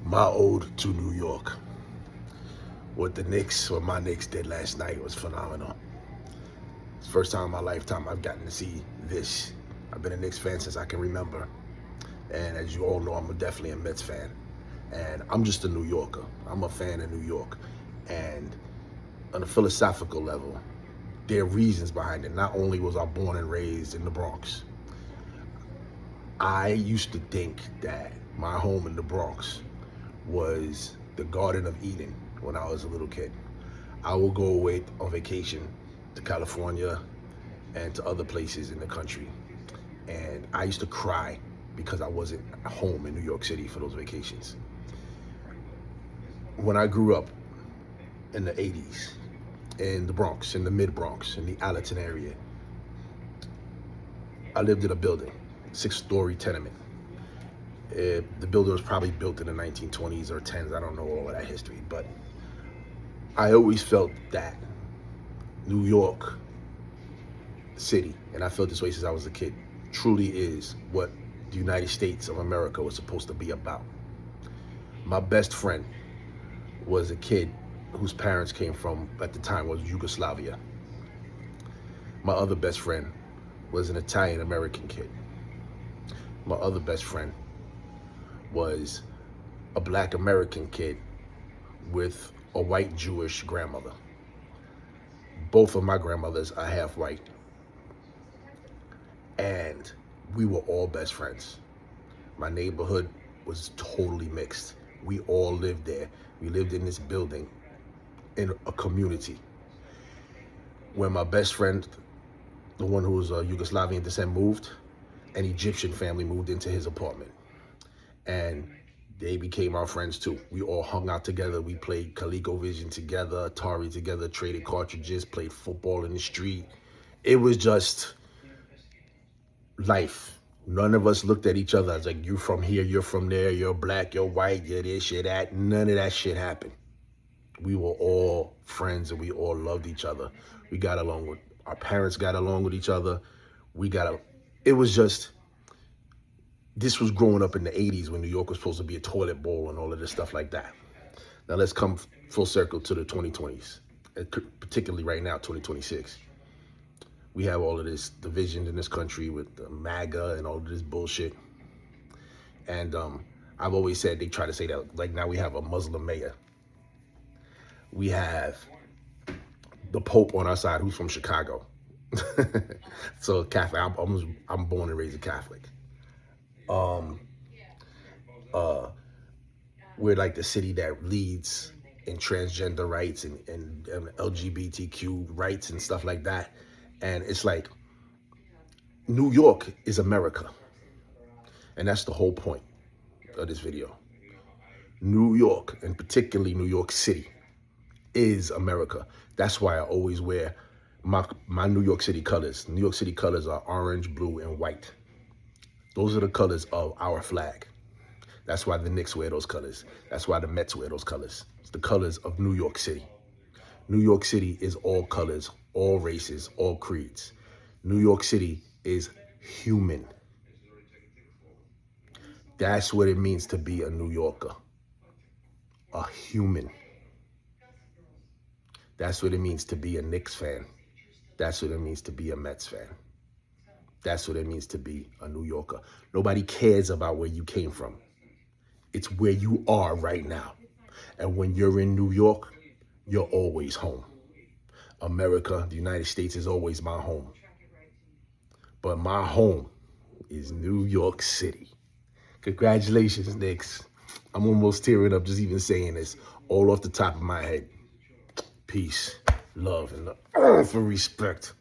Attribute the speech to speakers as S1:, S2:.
S1: My ode to New York. What my Knicks did last night was phenomenal. It's the first time in my lifetime I've gotten to see this. I've been a Knicks fan since I can remember. And as you all know, I'm definitely a Mets fan. And I'm just a New Yorker. I'm a fan of New York. And on a philosophical level, there are reasons behind it. Not only was I born and raised in the Bronx, I used to think that my home in the Bronx was the Garden of Eden when I was a little kid. I would go away on vacation to California and to other places in the country. And I used to cry because I wasn't home in New York City for those vacations. When I grew up in the 80s, in the Bronx, in the mid-Bronx, in the Allerton area, I lived in a building, 6-story tenement. The building was probably built in the 1920s or 10s. I don't know all of that history, but I always felt that New York City, and I felt this way since I was a kid, truly is what the United States of America was supposed to be about. My best friend was a kid whose parents came from, at the time, was Yugoslavia. My other best friend was an Italian-American kid. My other best friend was a Black American kid with a white Jewish grandmother. Both of my grandmothers are half white. And we were all best friends. My neighborhood was totally mixed. We all lived there. We lived in this building, in a community. When my best friend, the one who was Yugoslavian descent, moved, an Egyptian family moved into his apartment. And they became our friends too. We all hung out together. We played ColecoVision together, Atari together, traded cartridges, played football in the street. It was just life. None of us looked at each other as like, you from here, you're from there, you're black, you're white, you're this, you're that. None of that shit happened. We were all friends and we all loved each other. We got along with, our parents got along with each other. It was just, this was growing up in the 80s when New York was supposed to be a toilet bowl and all of this stuff like that. Now let's come full circle to the 2020s, particularly right now, 2026. We have all of this division in this country with the MAGA and all of this bullshit. And I've always said, they try to say that, like, now we have a Muslim mayor. We have the Pope on our side, who's from Chicago. So Catholic, I'm born and raised a Catholic. We're like the city that leads in transgender rights and LGBTQ rights and stuff like that. And it's like, New York is America. And that's the whole point of this video. New York, and particularly New York City, is America. That's why I always wear my New York City colors. New York City colors are orange, blue, and white. Those are the colors of our flag. That's why the Knicks wear those colors. That's why the Mets wear those colors. It's the colors of New York City. New York City is all colors, all races, all creeds. New York City is human. That's what it means to be a New Yorker. A human. That's what it means to be a Knicks fan. That's what it means to be a Mets fan. That's what it means to be a New Yorker. Nobody cares about where you came from. It's where you are right now. And when you're in New York, you're always home. America, the United States, is always my home. But my home is New York City. Congratulations, Knicks. I'm almost tearing up just even saying this, all off the top of my head. Peace, love, and for respect.